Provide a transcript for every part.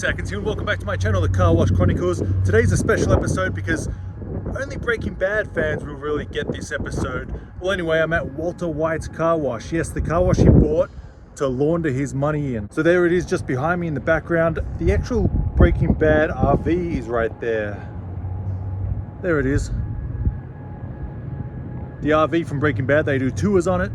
Seconds here and welcome back to my channel, The Car Wash Chronicles. Today's a special episode because only Breaking Bad fans will really get this episode. Well, anyway, I'm at Walter White's car wash. Yes, the car wash he bought to launder his money in. So there it is just behind me in the background. The actual Breaking Bad RV is right there. There it is. The RV from Breaking Bad, they do tours on it.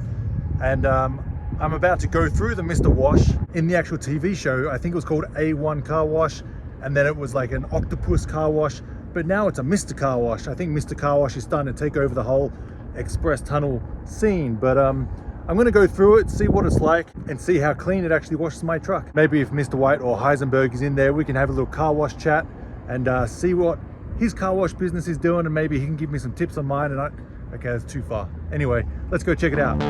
And I'm about to go through the Mr. Wash. In the actual TV show, I think it was called A1 Car Wash, and then it was like an octopus car wash, but now it's a Mr. Car Wash. I think Mr. Car Wash is starting to take over the whole express tunnel scene, but I'm gonna go through it, see what it's like, and see how clean it actually washes my truck. Maybe if Mr. White or Heisenberg is in there, we can have a little car wash chat and see what his car wash business is doing, and maybe he can give me some tips on mine. And okay, that's too far. Anyway, let's go check it out.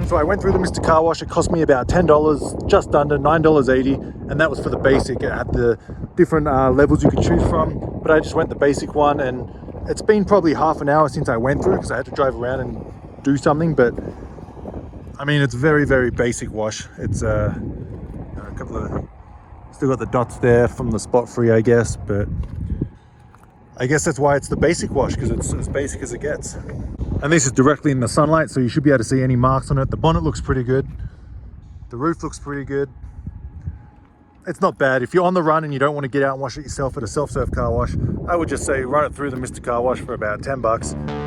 So I went through the Mr. Car Wash. It cost me about $10, just under $9.80, and that was for the basic. It had the different levels you could choose from, but I just went the basic one, and it's been probably half an hour since I went through because I had to drive around and do something. But I mean, it's very, very basic wash. It's a couple of, still got the dots there from the spot free, I guess, but I guess that's why it's the basic wash, because it's as basic as it gets. And this is directly in the sunlight, so you should be able to see any marks on it. The bonnet looks pretty good. The roof looks pretty good. It's not bad. If you're on the run and you don't want to get out and wash it yourself at a self-serve car wash, I would just say run it through the Mr. Car Wash for about $10.